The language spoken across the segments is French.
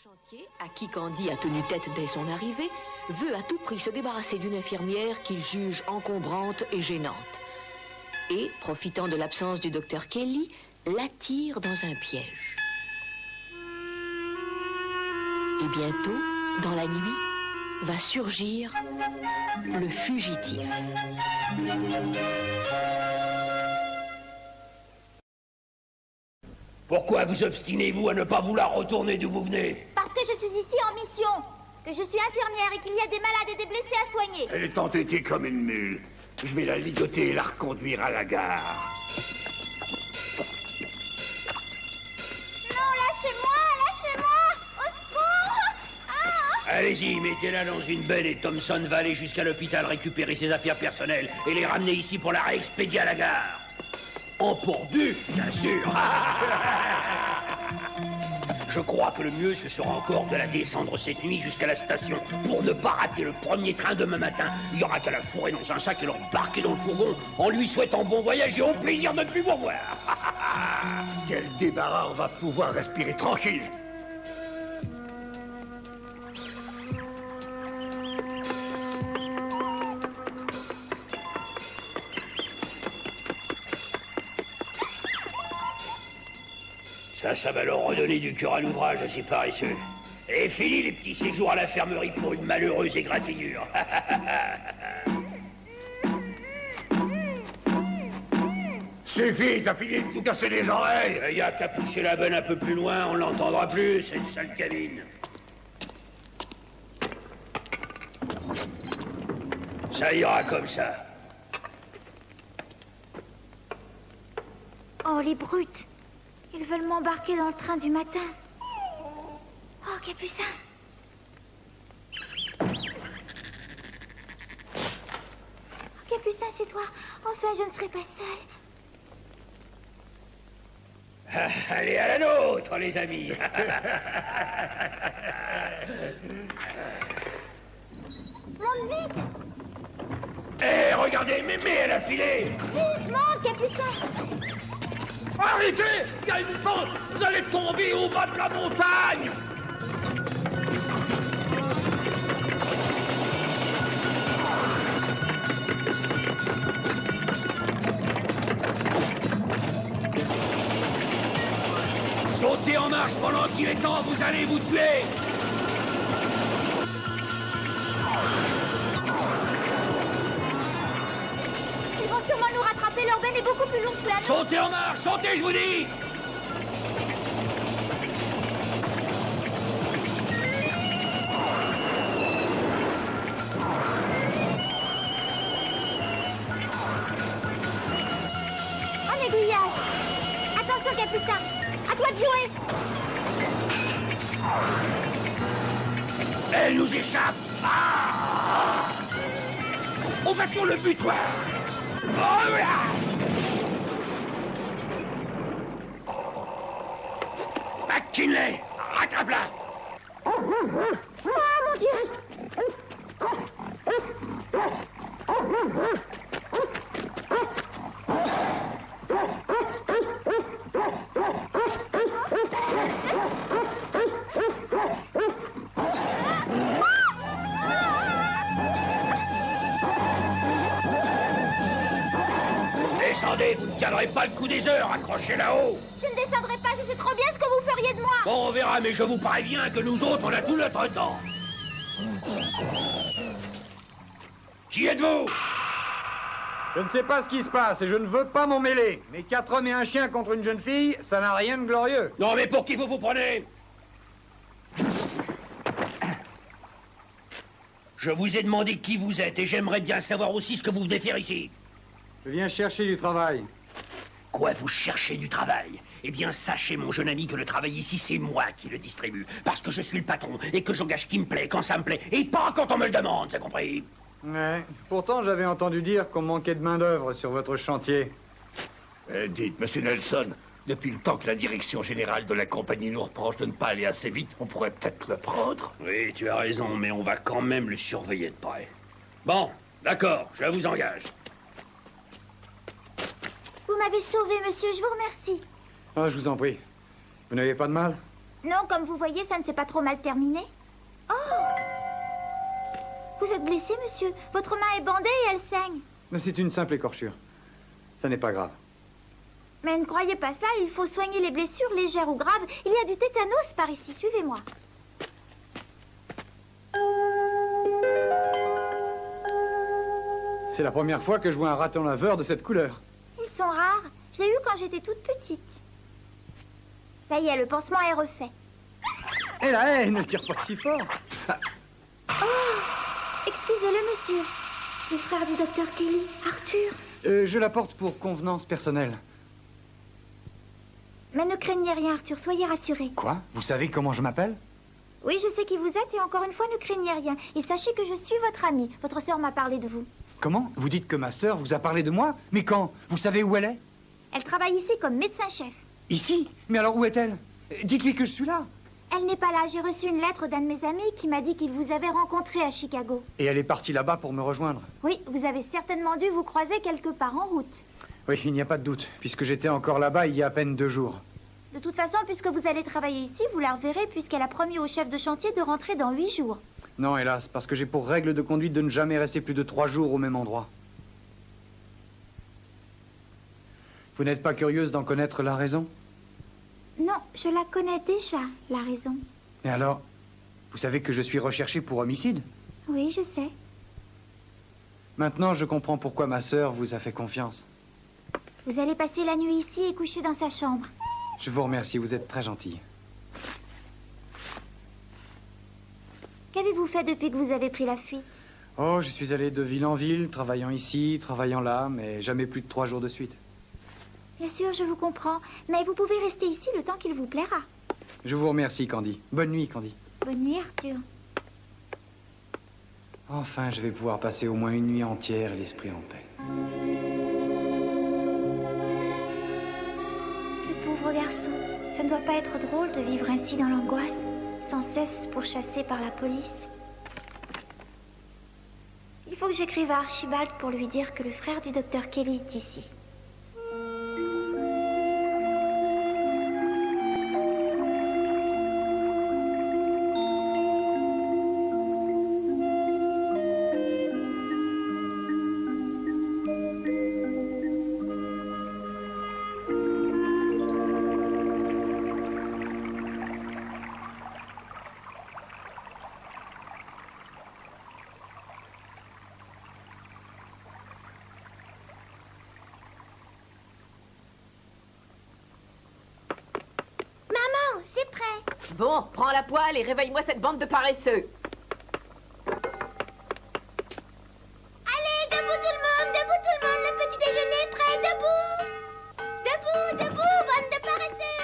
chantier, à qui Candy a tenu tête dès son arrivée, veut à tout prix se débarrasser d'une infirmière qu'il juge encombrante et gênante. Et, profitant de l'absence du docteur Kelly, l'attire dans un piège. Et bientôt, dans la nuit, va surgir le fugitif. Pourquoi vous obstinez-vous à ne pas vouloir retourner d'où vous venez? Parce que je suis ici en mission, que je suis infirmière et qu'il y a des malades et des blessés à soigner. Elle est entêtée comme une mule. Je vais la ligoter et la reconduire à la gare. Non, lâchez-moi, au secours! Ah! Allez-y, mettez-la dans une benne et Thompson va aller jusqu'à l'hôpital récupérer ses affaires personnelles et les ramener ici pour la réexpédier à la gare. En pourdu, bien sûr. Je crois que le mieux, ce sera encore de la descendre cette nuit jusqu'à la station pour ne pas rater le premier train demain matin. Il y aura qu'à la fourrer dans un sac et l'embarquer dans le fourgon en lui souhaitant bon voyage et au plaisir de ne plus vous revoir. Quel débarras, on va pouvoir respirer tranquille. Ça va leur redonner du cœur à l'ouvrage à ces paresseux. Et fini les petits séjours à la fermerie pour une malheureuse égratignure. Suffit, t'as fini de vous casser les oreilles. Il y a qu'à pousser la benne un peu plus loin, on l'entendra plus, cette sale cabine. Ça ira comme ça. Oh, les brutes! Ils veulent m'embarquer dans le train du matin. Oh, Capucin! Oh, Capucin, c'est toi. Enfin, je ne serai pas seule. Allez à la nôtre, les amis. Monte vite! Hé, regardez, Mémé, elle a filé. Vite, monte, Capucin! Arrêtez! Il y a une pente! Vous allez tomber au bas de la montagne! Sautez en marche pendant qu'il est temps, vous allez vous tuer! Ils vont sûrement nous rattraper, leur benne est beaucoup plus longue que la nôtre. Sautez en marche! Sautez, je vous dis! Un aiguillage! Attention, Capucin! À toi de jouer! Elle nous échappe! Ah! On va sur le butoir! Oh là! McKinley! Rattrape-la! Oh, mon Dieu! Descendez, vous ne tiendrez pas le coup des heures, accrochez là-haut! Je ne descendrai pas, je sais trop bien ce que vous feriez de moi! Bon, on verra, mais je vous préviens que nous autres, on a tout notre temps! Qui êtes-vous? Je ne sais pas ce qui se passe et je ne veux pas m'en mêler. Mais 4 hommes et un chien contre une jeune fille, ça n'a rien de glorieux. Non, mais pour qui vous vous prenez? Je vous ai demandé qui vous êtes et j'aimerais bien savoir aussi ce que vous venez faire ici. Je viens chercher du travail. Quoi, vous cherchez du travail? Eh bien, sachez, mon jeune ami, que le travail ici, c'est moi qui le distribue. Parce que je suis le patron et que j'engage qui me plaît, quand ça me plaît, et pas quand on me le demande, c'est compris? Ouais. Pourtant, j'avais entendu dire qu'on manquait de main-d'œuvre sur votre chantier. Dites, monsieur Nelson, depuis le temps que la direction générale de la compagnie nous reproche de ne pas aller assez vite, on pourrait peut-être le prendre. Oui, tu as raison, mais on va quand même le surveiller de près. Bon, d'accord, je vous engage. Vous m'avez sauvé, monsieur, je vous remercie. Ah, je vous en prie. Vous n'avez pas de mal? Non, comme vous voyez, ça ne s'est pas trop mal terminé. Oh! Vous êtes blessé, monsieur. Votre main est bandée et elle saigne. Mais c'est une simple écorchure. Ça n'est pas grave. Mais ne croyez pas ça, il faut soigner les blessures légères ou graves. Il y a du tétanos par ici, suivez-moi. C'est la première fois que je vois un raton laveur de cette couleur. Ils sont rares. Je l'ai eu quand j'étais toute petite. Ça y est, le pansement est refait. Eh là, ne tire pas si fort. Excusez-le, monsieur. Le frère du docteur Kelly, Arthur. Je l'apporte pour convenance personnelle. Mais ne craignez rien, Arthur, soyez rassuré. Quoi? Vous savez comment je m'appelle? Oui, je sais qui vous êtes et encore une fois, ne craignez rien. Et sachez que je suis votre amie. Votre sœur m'a parlé de vous. Comment? Vous dites que ma sœur vous a parlé de moi? Mais quand? Vous savez où elle est? Elle travaille ici comme médecin-chef. Ici? Mais alors où est-elle? Dites-lui que je suis là. Elle n'est pas là. J'ai reçu une lettre d'un de mes amis qui m'a dit qu'il vous avait rencontré à Chicago. Et elle est partie là-bas pour me rejoindre. Oui, vous avez certainement dû vous croiser quelque part en route. Oui, il n'y a pas de doute, puisque j'étais encore là-bas il y a à peine 2 jours. De toute façon, puisque vous allez travailler ici, vous la reverrez puisqu'elle a promis au chef de chantier de rentrer dans 8 jours. Non, hélas, parce que j'ai pour règle de conduite de ne jamais rester plus de 3 jours au même endroit. Vous n'êtes pas curieuse d'en connaître la raison? Non, je la connais déjà, la raison. Et alors, vous savez que je suis recherché pour homicide? Oui, je sais. Maintenant, je comprends pourquoi ma sœur vous a fait confiance. Vous allez passer la nuit ici et coucher dans sa chambre. Je vous remercie, vous êtes très gentille. Qu'avez-vous fait depuis que vous avez pris la fuite? Oh, je suis allé de ville en ville, travaillant ici, travaillant là, mais jamais plus de 3 jours de suite. Bien sûr, je vous comprends. Mais vous pouvez rester ici le temps qu'il vous plaira. Je vous remercie, Candy. Bonne nuit, Candy. Bonne nuit, Arthur. Enfin, je vais pouvoir passer au moins une nuit entière et l'esprit en paix. Le pauvre garçon. Ça ne doit pas être drôle de vivre ainsi dans l'angoisse, sans cesse pourchassé par la police. Il faut que j'écrive à Archibald pour lui dire que le frère du docteur Kelly est ici. Bon, prends la poêle et réveille-moi cette bande de paresseux. Allez, debout tout le monde, le petit déjeuner est prêt, debout. Debout, bande de paresseux.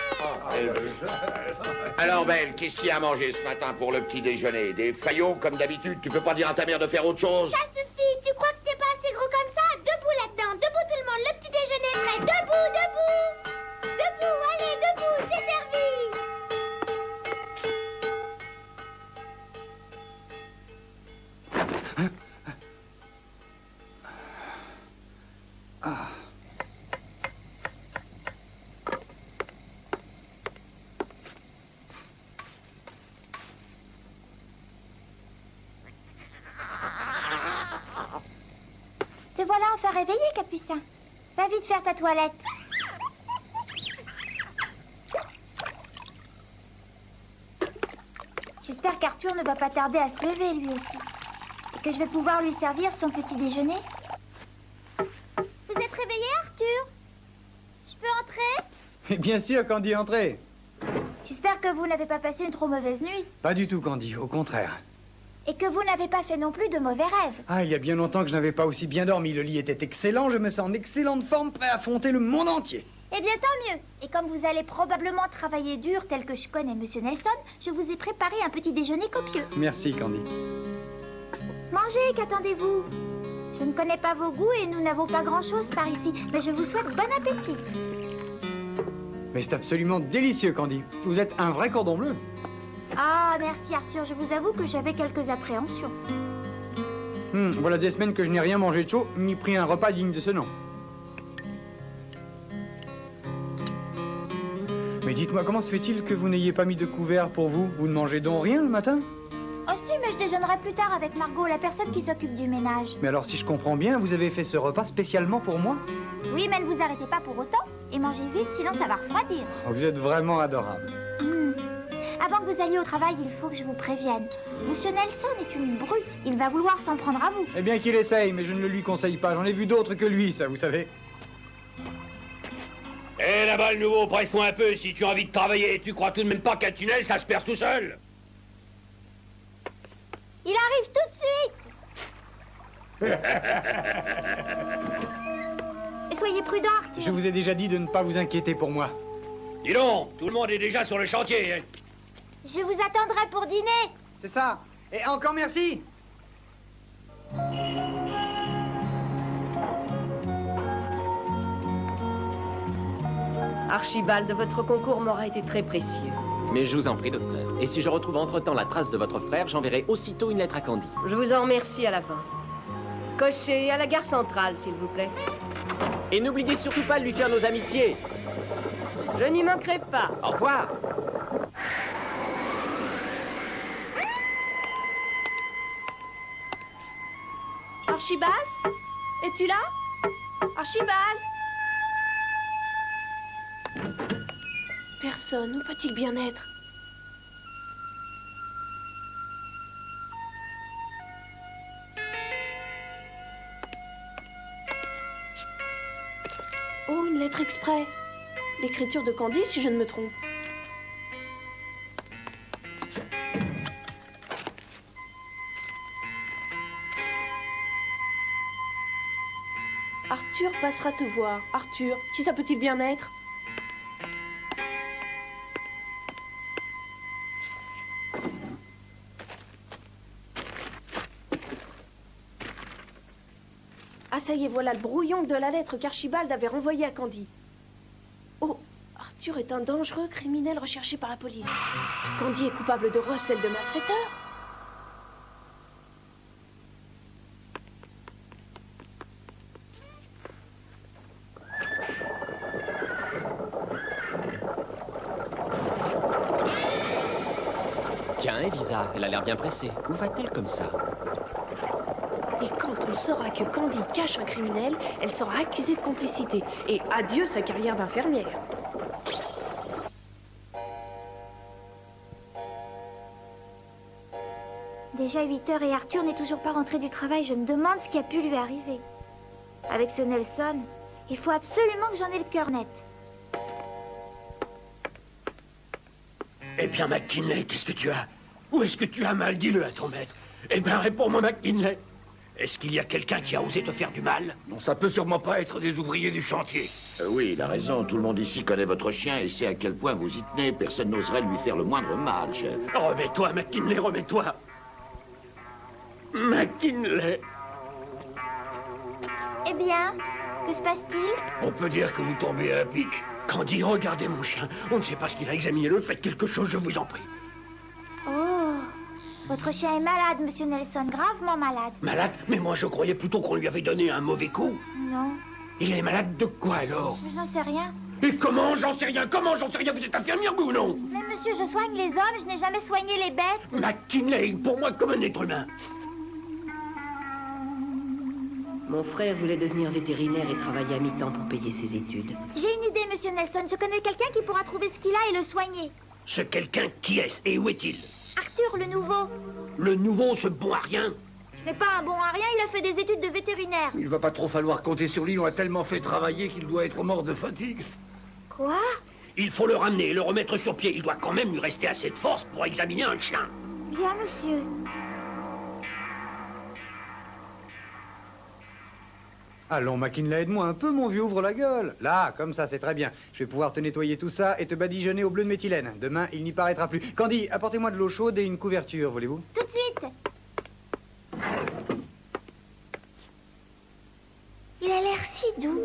Alors, Belle, qu'est-ce qu'il y a à manger ce matin pour le petit déjeuner? Des faillots, comme d'habitude? Tu peux pas dire à ta mère de faire autre chose? Ça suffit, tu crois que t'es pas assez gros comme ça? Debout là-dedans, debout tout le monde, le petit déjeuner est prêt, debout. Debout, allez, debout, c'est servi. Te voilà enfin réveillé, Capucin. Va vite faire ta toilette. J'espère qu'Arthur ne va pas tarder à se lever, lui aussi. Et que je vais pouvoir lui servir son petit déjeuner. Vous êtes réveillé, Arthur? Je peux entrer? Et bien sûr, Candy, entrez. J'espère que vous n'avez pas passé une trop mauvaise nuit. Pas du tout, Candy, au contraire. Et que vous n'avez pas fait non plus de mauvais rêves. Ah, il y a bien longtemps que je n'avais pas aussi bien dormi. Le lit était excellent, je me sens en excellente forme, prêt à affronter le monde entier. Eh bien, tant mieux. Et comme vous allez probablement travailler dur tel que je connais Monsieur Nelson, je vous ai préparé un petit déjeuner copieux. Merci, Candy. Mangez, qu'attendez-vous? Je ne connais pas vos goûts et nous n'avons pas grand-chose par ici, mais je vous souhaite bon appétit. Mais c'est absolument délicieux, Candy. Vous êtes un vrai cordon bleu. Ah, merci Arthur, je vous avoue que j'avais quelques appréhensions. Voilà des semaines que je n'ai rien mangé de chaud, ni pris un repas digne de ce nom. Mais dites-moi, comment se fait-il que vous n'ayez pas mis de couvert pour vous? Vous ne mangez donc rien le matin? Oh si, mais je déjeunerai plus tard avec Margot, la personne qui s'occupe du ménage. Mais alors, si je comprends bien, vous avez fait ce repas spécialement pour moi? Oui, mais ne vous arrêtez pas pour autant. Et mangez vite, sinon ça va refroidir. Vous êtes vraiment adorable. Avant que vous alliez au travail, il faut que je vous prévienne. Monsieur Nelson est une brute. Il va vouloir s'en prendre à vous. Eh bien qu'il essaye, mais je ne le lui conseille pas. J'en ai vu d'autres que lui, ça, vous savez. Hé, là-bas, le nouveau, presse-toi un peu si tu as envie de travailler. Tu crois tout de même pas qu'un tunnel, ça se perce tout seul? Il arrive tout de suite. Et soyez prudent, Arthur. Je vous ai déjà dit de ne pas vous inquiéter pour moi. Dis donc, tout le monde est déjà sur le chantier. Hein. Je vous attendrai pour dîner. C'est ça. Et encore merci. Archibald, votre concours m'aura été très précieux. Mais je vous en prie, docteur. Et si je retrouve entre-temps la trace de votre frère, j'enverrai aussitôt une lettre à Candy. Je vous en remercie à l'avance. Cocher, à la gare centrale, s'il vous plaît. Et n'oubliez surtout pas de lui faire nos amitiés. Je n'y manquerai pas. Au revoir. Archibald? Es-tu là? Archibald? Personne. Où peut-il bien être? Oh, une lettre exprès. L'écriture de Candy, si je ne me trompe. Arthur passera te voir. Arthur, qui ça peut-il bien être? Ah, ça y est, voilà le brouillon de la lettre qu'Archibald avait renvoyée à Candy. Oh, Arthur est un dangereux criminel recherché par la police. Candy est coupable de recel de malfaiteur. Tiens, Elisa, elle a l'air bien pressée. Où va-t-elle comme ça? Et quand on saura que Candy cache un criminel, elle sera accusée de complicité. Et adieu sa carrière d'infirmière. Déjà 8 heures et Arthur n'est toujours pas rentré du travail. Je me demande ce qui a pu lui arriver. Avec ce Nelson, il faut absolument que j'en ai le cœur net. Eh bien, McKinley, qu'est-ce que tu as? Où est-ce que tu as mal? Dis-le à ton maître. Eh bien, réponds-moi, McKinley. Est-ce qu'il y a quelqu'un qui a osé te faire du mal? Non, ça peut sûrement pas être des ouvriers du chantier. Oui, il a raison. Tout le monde ici connaît votre chien et sait à quel point vous y tenez. Personne n'oserait lui faire le moindre mal, chef. Remets-toi, McKinley, remets-toi. McKinley. Eh bien, que se passe-t-il? On peut dire que vous tombez à pic. Candy, regardez mon chien. On ne sait pas ce qu'il a. Examinez-le, faites quelque chose, je vous en prie. Oh, votre chien est malade, monsieur Nelson, gravement malade. Malade? Mais moi, je croyais plutôt qu'on lui avait donné un mauvais coup. Non, Il est malade de quoi, alors? je n'en sais rien. Et comment? J'en sais rien. Comment? J'en sais rien. Vous êtes infirmière, oui ou non? Mais monsieur, je soigne les hommes, je n'ai jamais soigné les bêtes. McKinley, pour moi, comme un être humain. Mon frère voulait devenir vétérinaire et travailler à mi-temps pour payer ses études. J'ai une idée, monsieur Nelson. Je connais quelqu'un qui pourra trouver ce qu'il a et le soigner. Ce quelqu'un, qui est-ce et où est-il? Arthur, le nouveau. Le nouveau, ce bon à rien? Ce n'est pas un bon à rien, il a fait des études de vétérinaire. Il va pas trop falloir compter sur lui. On l'a tellement fait travailler qu'il doit être mort de fatigue. Quoi? Il faut le ramener et le remettre sur pied. Il doit quand même lui rester assez de force pour examiner un chien. Bien, monsieur. Allons, McKinley, aide-moi un peu, mon vieux, ouvre la gueule. Là, comme ça, c'est très bien. Je vais pouvoir te nettoyer tout ça et te badigeonner au bleu de méthylène. Demain, il n'y paraîtra plus. Candy, apportez-moi de l'eau chaude et une couverture, voulez-vous? Tout de suite. Il a l'air si doux.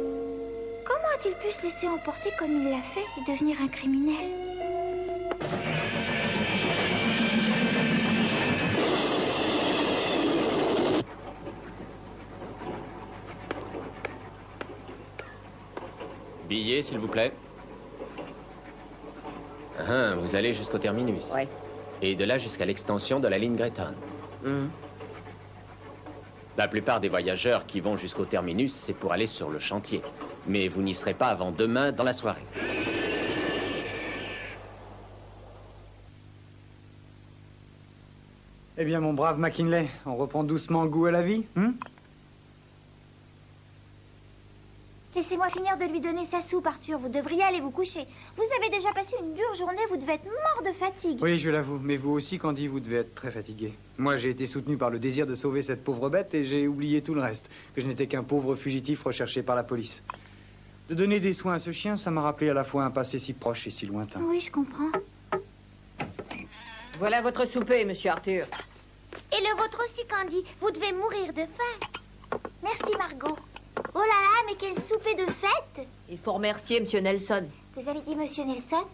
Comment a-t-il pu se laisser emporter comme il l'a fait et devenir un criminel? Billet, s'il vous plaît. Ah, vous allez jusqu'au terminus. Ouais. Et de là jusqu'à l'extension de la ligne Greytown. La plupart des voyageurs qui vont jusqu'au terminus, c'est pour aller sur le chantier. Mais vous n'y serez pas avant demain dans la soirée. Eh bien, mon brave McKinley, on reprend doucement goût à la vie, hein? Laissez-moi finir de lui donner sa soupe, Arthur. Vous devriez aller vous coucher. Vous avez déjà passé une dure journée, vous devez être mort de fatigue. Oui, je l'avoue, mais vous aussi, Candy, vous devez être très fatigué. Moi, j'ai été soutenu par le désir de sauver cette pauvre bête et j'ai oublié tout le reste, que je n'étais qu'un pauvre fugitif recherché par la police. De donner des soins à ce chien, ça m'a rappelé à la fois un passé si proche et si lointain. Oui, je comprends. Voilà votre souper, monsieur Arthur. Et le vôtre aussi, Candy. Vous devez mourir de faim. Merci, Margot. Oh là là, mais quel souper de fête! Il faut remercier monsieur Nelson. Vous avez dit monsieur Nelson?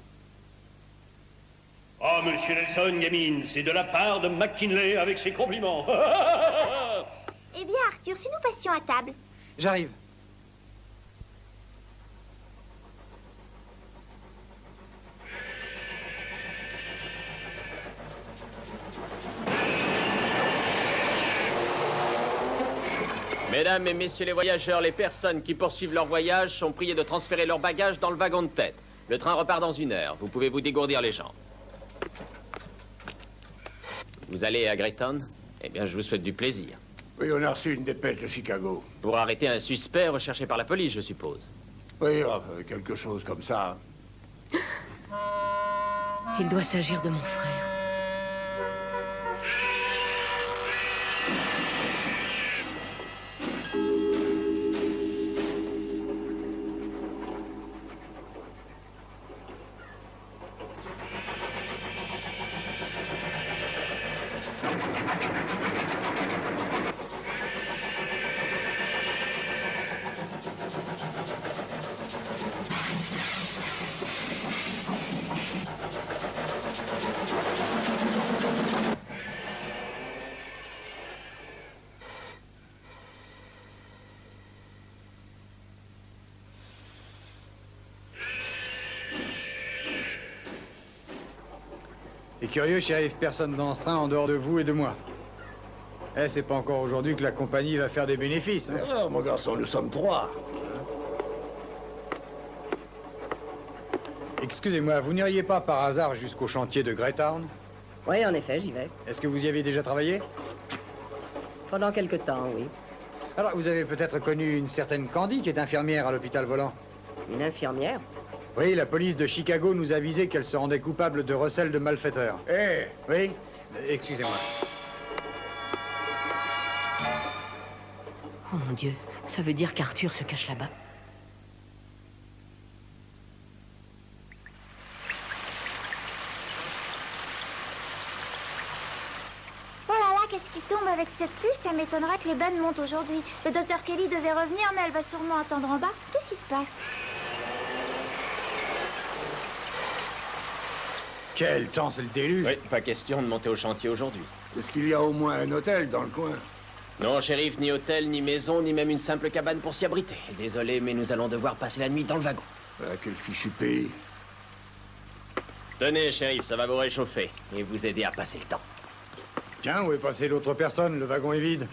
Ah, monsieur Nelson, gamine, c'est de la part de McKinley avec ses compliments. Eh bien, Arthur, si nous passions à table. J'arrive. Mesdames et messieurs les voyageurs, les personnes qui poursuivent leur voyage sont priées de transférer leurs bagages dans le wagon de tête. Le train repart dans 1 heure. Vous pouvez vous dégourdir les jambes. Vous allez à Greytown? Eh bien, je vous souhaite du plaisir. Oui, on a reçu une dépêche de Chicago. Pour arrêter un suspect recherché par la police, je suppose. Oui, quelque chose comme ça. Il doit s'agir de mon frère. Et curieux, shérif, personne dans ce train en dehors de vous et de moi. Eh, c'est pas encore aujourd'hui que la compagnie va faire des bénéfices, hein? Alors, mon garçon, nous sommes 3. Excusez-moi, vous n'iriez pas par hasard jusqu'au chantier de Greytown? Oui, en effet, j'y vais. Est-ce que vous y avez déjà travaillé? Pendant quelque temps, oui. Alors, vous avez peut-être connu une certaine Candy qui est infirmière à l'hôpital volant. Une infirmière? Oui, la police de Chicago nous a avisé qu'elle se rendait coupable de recel de malfaiteurs. Eh, Oui? Excusez-moi. Oh mon Dieu, ça veut dire qu'Arthur se cache là-bas. Oh là là, qu'est-ce qui tombe avec cette pluie? Ça m'étonnerait que les bannes montent aujourd'hui. Le docteur Kelly devait revenir, mais elle va sûrement attendre en bas. Qu'est-ce qui se passe? Quel temps, c'est le déluge! Oui, pas question de monter au chantier aujourd'hui. est-ce qu'il y a au moins un hôtel dans le coin? Non, shérif, ni hôtel, ni maison, ni même une simple cabane pour s'y abriter. Désolé, mais nous allons devoir passer la nuit dans le wagon. Ah, quel fichu pays. Tenez, shérif, ça va vous réchauffer et vous aider à passer le temps. Tiens, où est passée l'autre personne? Le wagon est vide.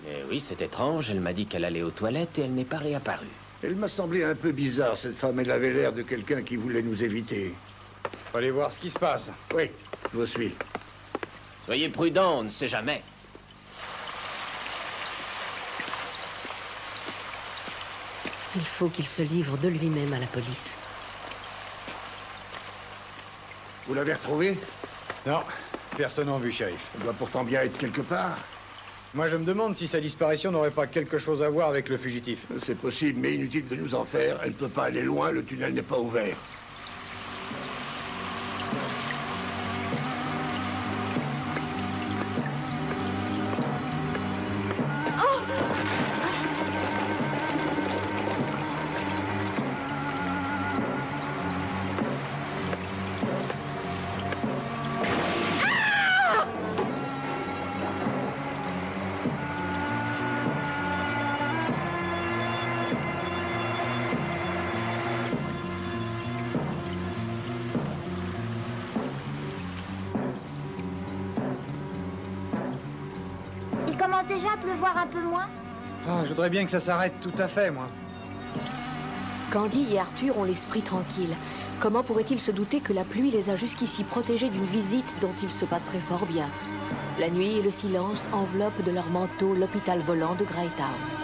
Mais oui, c'est étrange. Elle m'a dit qu'elle allait aux toilettes et elle n'est pas réapparue. Elle m'a semblé un peu bizarre, cette femme. Elle avait l'air de quelqu'un qui voulait nous éviter. Faut aller voir ce qui se passe. Oui, je vous suis. Soyez prudents, on ne sait jamais. Il faut qu'il se livre de lui-même à la police. Vous l'avez retrouvée? Non, personne en vue, shérif. Elle doit pourtant bien être quelque part. Moi, je me demande si sa disparition n'aurait pas quelque chose à voir avec le fugitif. C'est possible, mais inutile de nous en faire. Elle ne peut pas aller loin, le tunnel n'est pas ouvert. commence déjà à pleuvoir un peu moins. Ah, je voudrais bien que ça s'arrête tout à fait, moi. Candy et Arthur ont l'esprit tranquille. Comment pourraient-ils se douter que la pluie les a jusqu'ici protégés d'une visite dont ils se passeraient fort bien? La nuit et le silence enveloppent de leur manteau l'hôpital volant de Greytown.